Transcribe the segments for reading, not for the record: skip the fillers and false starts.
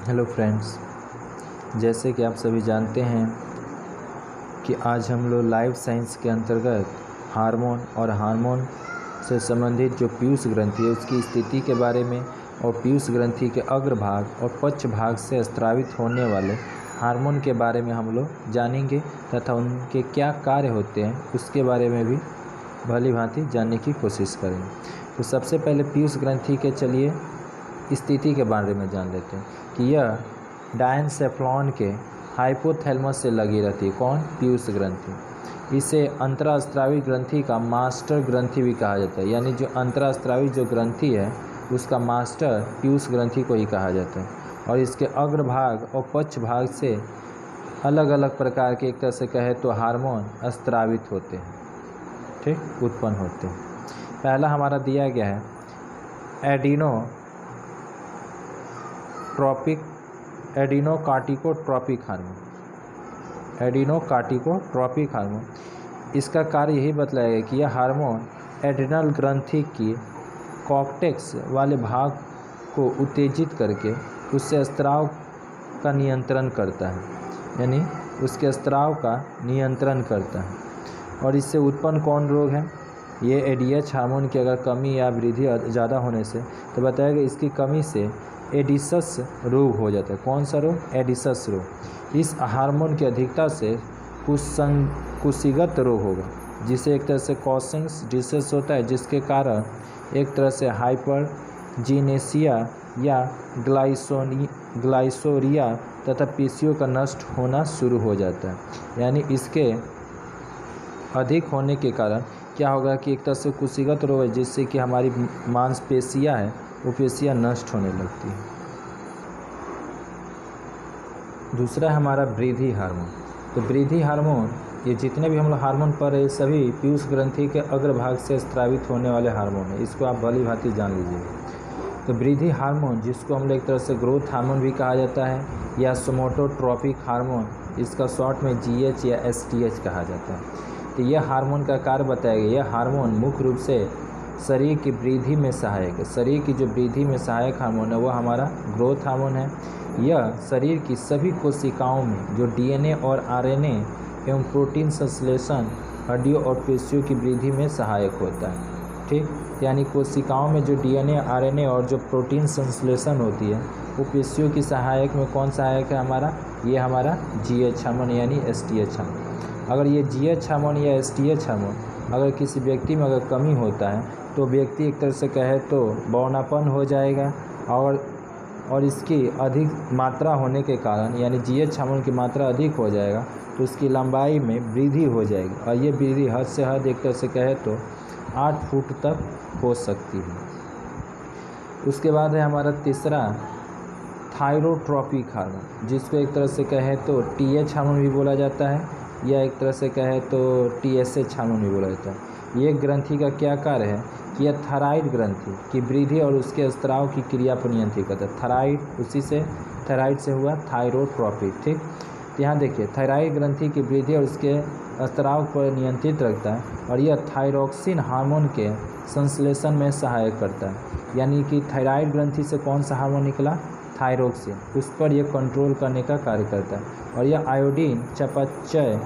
Hello friends, जैसे कि आप सभी जानते हैं कि आज हम लोग लाइफ साइंस के अंतर्गत हार्मोन और हार्मोन से संबंधित जो पीयूष ग्रंथि है उसकी स्थिति के बारे में और पीयूष ग्रंथि के अग्रभाग और पक्ष भाग से स्रावित होने वाले हार्मोन के बारे में हम लोग जानेंगे तथा उनके क्या कार्य होते हैं उसके बारे में भी भली भांति जानने की कोशिश करेंगे। तो सबसे पहले पीयूष ग्रंथि के चलिए स्थिति के बारे में जान लेते हैं कि यह डायनसेफ्लॉन के हाइपोथैलेमस से लगी रहती है। कौन? पीयूष ग्रंथि। इसे अंतरास्रावी ग्रंथि का मास्टर ग्रंथि भी कहा जाता है, यानी जो अंतरास्रावी जो ग्रंथि है उसका मास्टर पीयूष ग्रंथि को ही कहा जाता है। और इसके अग्रभाग और पक्ष भाग से अलग अलग प्रकार के, एक तरह से कहे तो हार्मोन स्रावित होते हैं, ठीक, उत्पन्न होते हैं। पहला हमारा दिया गया है एडिनोकार्टिकोट्रोपिक हार्मोन। इसका कार्य यही बतलाया गया कि यह हार्मोन एड्रिनल ग्रंथि की कॉर्टेक्स वाले भाग को उत्तेजित करके उससे स्राव का नियंत्रण करता है, यानी उसके स्राव का नियंत्रण करता है। और इससे उत्पन्न कौन रोग है? ये एडीएच हार्मोन की अगर कमी या वृद्धि ज़्यादा होने से तो बताया गया इसकी कमी से एडिसस रोग हो जाता है। कौन सा रोग? एडिसस रोग। इस हार्मोन की अधिकता से कुशीगत रोग होगा, जिसे एक तरह से कॉसिंग्स डिसीज होता है, जिसके कारण एक तरह से हाइपरजीनेसिया या ग्लाइसोरिया तथा पीसीओ का नष्ट होना शुरू हो जाता है। यानी इसके अधिक होने के कारण क्या होगा कि एक तरह से कुशीगत रोग है, जिससे कि हमारी मांसपेशियां है वो पेशियाँ नष्ट होने लगती है। दूसरा है हमारा वृद्धि हार्मोन। तो वृद्धि हार्मोन, ये जितने भी हम लोग हार्मोन पढ़ रहे सभी पीयूष ग्रंथि के अग्रभाग से स्रावित होने वाले हार्मोन है, इसको आप भली भांति जान लीजिए। तो वृद्धि हार्मोन, जिसको हम लोग एक तरह से ग्रोथ हार्मोन भी कहा जाता है या सोमैटोट्रोपिक हार्मोन, इसका शॉर्ट में GH या STH कहा जाता है। तो यह हार्मोन का कार्य बताया गया। यह हार्मोन मुख्य रूप से शरीर की वृद्धि में सहायक है। शरीर की जो वृद्धि में सहायक हार्मोन है वह हमारा ग्रोथ हार्मोन है। यह शरीर की सभी कोशिकाओं में जो DNA और RNA एवं प्रोटीन संश्लेषण, हड्डियों और पेशियों की वृद्धि में सहायक होता है, ठीक। यानी कोशिकाओं में जो DNA, RNA और जो प्रोटीन संश्लेषण होती है वो पेशियों की सहायक में कौन सहायक है? हमारा ये हमारा GH हार्मोन यानी STH हार्मोन। अगर ये GH हार्मोन या STH हार्मोन अगर किसी व्यक्ति में अगर कमी होता है तो व्यक्ति एक तरह से कहे तो बौनापन हो जाएगा। और इसकी अधिक मात्रा होने के कारण, यानी GH हार्मोन की मात्रा अधिक हो जाएगा तो उसकी लंबाई में वृद्धि हो जाएगी। और ये वृद्धि हद से हद एक तरह से कहे तो 8 फुट तक हो सकती है। उसके बाद है हमारा तीसरा थायरोट्रोपिक हार्मोन, जिसको एक तरह से कहे तो TH हार्मोन भी बोला जाता है या एक तरह से कहे तो TSH हार्मोन भी बोला जाता है। ये ग्रंथि का क्या कार्य है कि यह थायराइड ग्रंथि की वृद्धि और उसके स्राव की क्रिया पर नियंत्रित करता है। थायराइड, उसी से थायराइड से हुआ थायरोट्रोपिक, ठीक। यहाँ देखिए थायराइड ग्रंथि की वृद्धि और उसके स्राव पर नियंत्रित रखता है। और यह थायरोक्सिन हार्मोन के संश्लेषण में सहायक करता है। यानी कि थायराइड ग्रंथि से कौन सा हार्मोन निकला? थायरोक्सिन। उस पर यह कंट्रोल करने का कार्य करता है। और यह आयोडीन चयापचय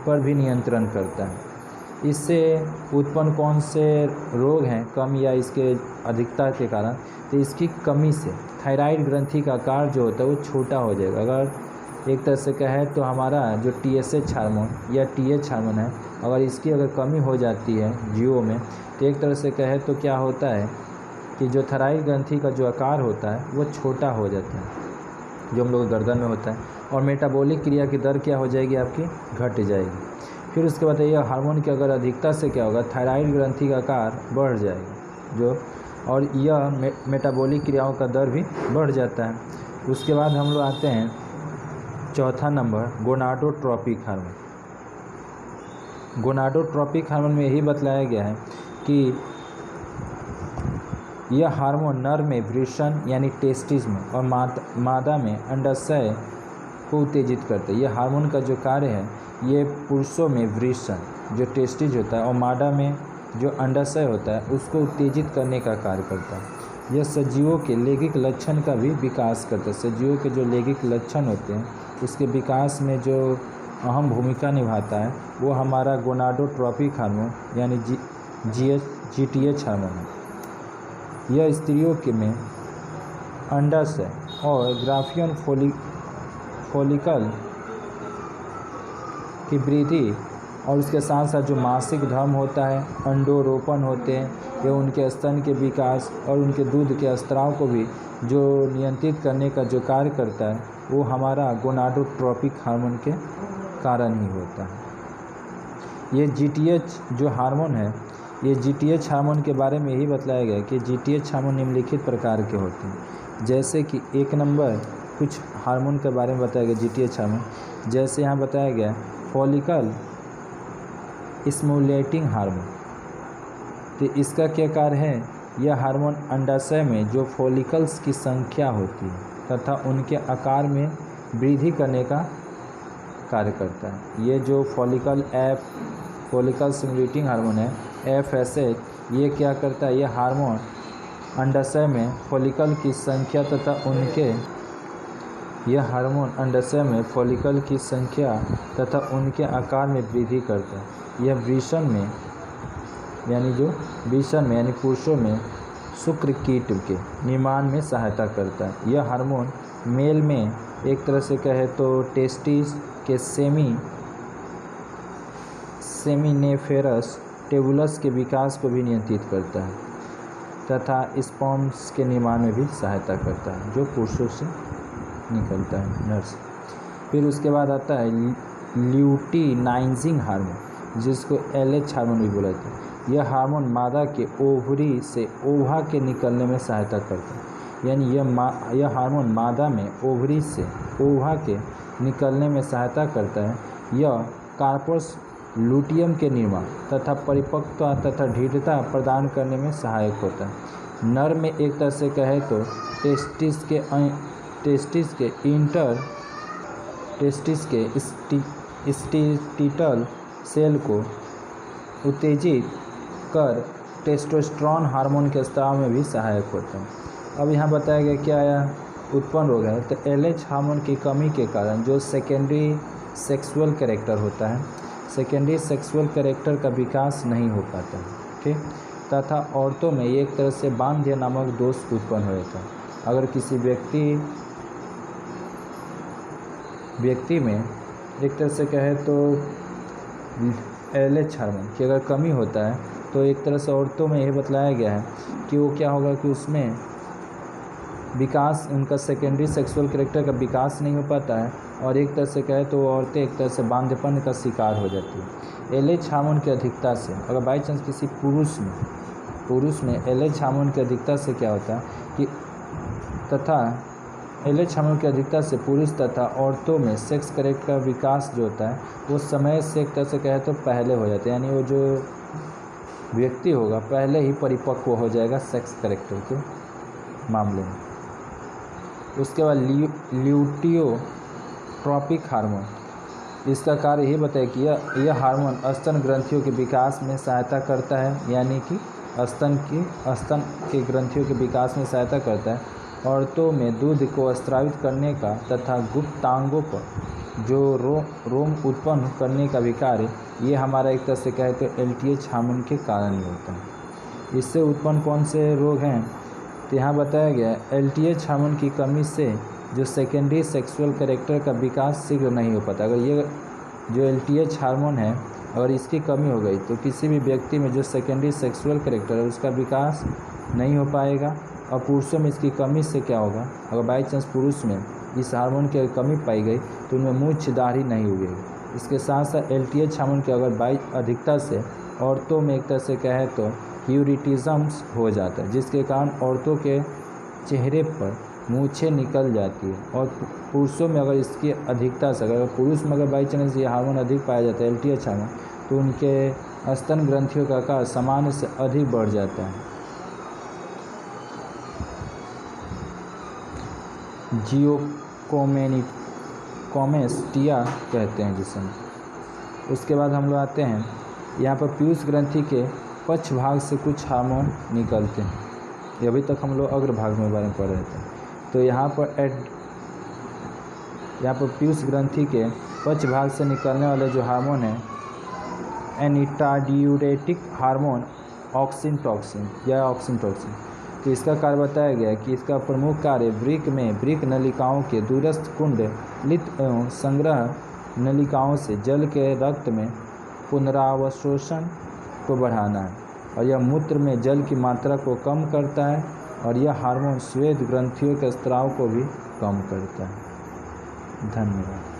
पर भी नियंत्रण करता है। इससे उत्पन्न कौन से रोग हैं कम या इसके अधिकता के कारण? तो इसकी कमी से थायराइड ग्रंथि का आकार जो होता है वो छोटा हो जाएगा। अगर एक तरह से कहे तो हमारा जो TSH हार्मोन या TH हार्मोन है, अगर इसकी अगर कमी हो जाती है जीवों में तो एक तरह से कहे तो क्या होता है कि जो थायराइड ग्रंथि का जो आकार होता है वो छोटा हो जाता है, जो हम लोग गर्दन में होता है। और मेटाबॉलिक क्रिया की दर क्या हो जाएगी? आपकी घट जाएगी। फिर उसके बाद यह हार्मोन की अगर अधिकता से क्या होगा? थायराइड ग्रंथि का आकार बढ़ जाएगा जो, और यह मेटाबॉलिक क्रियाओं का दर भी बढ़ जाता है। उसके बाद हम लोग आते हैं चौथा number gonadotropic hormone. Gonadotropic hormone में यही बतलाया गया है कि यह हार्मोन नर में वृषण यानी टेस्टिस में और मादा में अंडाशय को उत्तेजित करते हैं। यह हार्मोन का जो कार्य है ये पुरुषों में वृषण जो टेस्टिस होता है और मादा में जो अंडाशय होता है उसको उत्तेजित करने का कार्य करता है। यह सजीवों के लैंगिक लक्षण का भी विकास करता है। सजीवों के जो लैंगिक लक्षण होते हैं उसके विकास में जो अहम भूमिका निभाता है वो हमारा गोनाडोट्रोपिक हार्मोन यानी GTH हार्मोन है। यह स्त्रियों के में अंडाशय और ग्राफियन फॉलिकल की वृद्धि और उसके साथ साथ जो मासिक धर्म होता है, अंडोरोपण होते हैं, यह उनके स्तन के विकास और उनके दूध के स्त्राव को भी जो नियंत्रित करने का जो कार्य करता है वो हमारा गोनाडोट्रोपिक हार्मोन के कारण ही होता है। ये GTH जो हार्मोन है, ये GTH हार्मोन के बारे में यही बतलाया गया कि GTH हार्मोन निम्नलिखित प्रकार के होते हैं। जैसे कि एक नंबर कुछ हार्मोन के बारे में बताया गया GTH हार्मोन, जैसे यहाँ बताया गया फॉलिकल स्टिमुलेटिंग हार्मोन। तो इसका क्या कार्य है, यह हार्मोन अंडाशय में जो फॉलिकल्स की संख्या होती है तथा उनके आकार में वृद्धि करने का कार्य करता है। ये जो फॉलिकल स्टिमुलेटिंग हार्मोन है FSH, ये क्या करता है, यह हार्मोन अंडाशय में फॉलिकल की संख्या तथा उनके आकार में वृद्धि करता है। यह वृषण में यानी पुरुषों में शुक्रकीट के निर्माण में सहायता करता है। यह हार्मोन मेल में एक तरह से कहे तो टेस्टिस के सेमिनेफेरस टेबुलस के विकास को भी नियंत्रित करता है तथा स्पर्म्स के निर्माण में भी सहायता करता है जो पुरुषों से निकलता है नर्स। फिर उसके बाद आता है ल्यूटिनाइजिंग हार्मोन, जिसको LH हार्मोन भी बोला जाता है। यह हार्मोन मादा के ओवरी से ओवा के निकलने में सहायता करता है। यानी यह हार्मोन मादा में ओवरी से ओवा के निकलने में सहायता करता है। यह कार्पस लूटियम के निर्माण तथा परिपक्वता तथा दृढ़ता प्रदान करने में सहायक होता है। नर में एक तरह से कहे तो टेस्टिस के स्टीटल सेल को उत्तेजित कर टेस्टोस्टेरोन हार्मोन के स्राव में भी सहायक होता है। अब यहाँ बताया गया क्या उत्पन्न रोग है, तो LH हार्मोन की कमी के कारण जो सेकेंडरी सेक्सुअल कैरेक्टर होता है, सेकेंडरी सेक्सुअल कैरेक्टर का विकास नहीं हो पाता है, ठीक, तथा औरतों में एक तरह से बांध्य नामक दोष उत्पन्न हो जाता है। अगर किसी व्यक्ति में एक तरह से कहे तो LH हार्मोन की अगर कमी होता है तो एक तरह से औरतों में यह बतलाया गया है कि वो क्या होगा कि उसमें विकास, उनका सेकेंडरी सेक्सुअल कैरेक्टर का विकास नहीं हो पाता है और एक तरह से कहे तो वो औरतें एक तरह से बांध्यपन का शिकार हो जाती है। LH हार्मोन की अधिकता से अगर बाई चांस किसी पुरुष में LH हार्मोन की अधिकता से क्या होता है कि LH हार्मोन की अधिकता से पुरुष तथा औरतों में सेक्स कैरेक्टर का विकास जो होता है वो समय से एक तरह से कहे तो पहले हो जाता है। यानी वो जो व्यक्ति होगा पहले ही परिपक्व हो जाएगा सेक्स कैरेक्टर के मामले में। उसके बाद ल्यूटियोट्रोपिक हार्मोन, इसका कार्य यही बताया कि यह हार्मोन स्तन ग्रंथियों के विकास में सहायता करता है, यानी कि स्तन के ग्रंथियों के विकास में सहायता करता है। औरतों में दूध को स्रावित करने का तथा गुप्तांगों पर जो रोम उत्पन्न करने का भी कार्य ये हमारा एक तरह से कहे तो LTH हार्मोन के कारण ही होता है। इससे उत्पन्न कौन से रोग हैं, तो यहाँ बताया गया LTH हार्मोन की कमी से जो सेकेंडरी सेक्सुअल कैरेक्टर का विकास शीघ्र नहीं हो पाता। अगर ये जो LTH हार्मोन है अगर इसकी कमी हो गई तो किसी भी व्यक्ति में जो सेकेंडरी सेक्सुअल कैरेक्टर है उसका विकास नहीं हो पाएगा। और पुरुषों में इसकी कमी से क्या होगा, अगर बाई चांस पुरुष में इस हार्मोन की कमी पाई गई तो उनमें मूछ दाढ़ी नहीं उगेगी। इसके साथ साथ LTH हार्मोन की अगर बाई अधिकता से औरतों में एक तरह से कहे तो ह्यूरिटिज़म्स हो जाता है, जिसके कारण औरतों के चेहरे पर मूछें निकल जाती है। और पुरुषों में अगर इसकी अधिकता से अगर पुरुष में अगर बाई चांस ये हार्मोन अधिक पाया जाता है LTH हार्मोन, तो उनके स्तन ग्रंथियों का आकार सामान्य से अधिक बढ़ जाता है। जियोकोमेस्टिया कहते हैं जिसे। उसके बाद हम लोग आते हैं यहाँ पर पीयूष ग्रंथि के पक्ष भाग से कुछ हार्मोन निकलते हैं। ये अभी तक हम लोग अग्रभाग में बारे में पढ़ रहे थे। तो यहाँ पर पीयूष ग्रंथि के पक्ष भाग से निकलने वाले जो हार्मोन है एनिटाडियूरेटिक हार्मोन ऑक्सिनटोक्सिन या ऑक्सिनटोक्सिन, तो इसका कार्य बताया गया है कि इसका प्रमुख कार्य वृक्क नलिकाओं के दूरस्थ कुंडलित एवं संग्रह नलिकाओं से जल के रक्त में पुनरावशोषण को बढ़ाना है, और यह मूत्र में जल की मात्रा को कम करता है, और यह हार्मोन श्वेत ग्रंथियों के स्राव को भी कम करता है। धन्यवाद।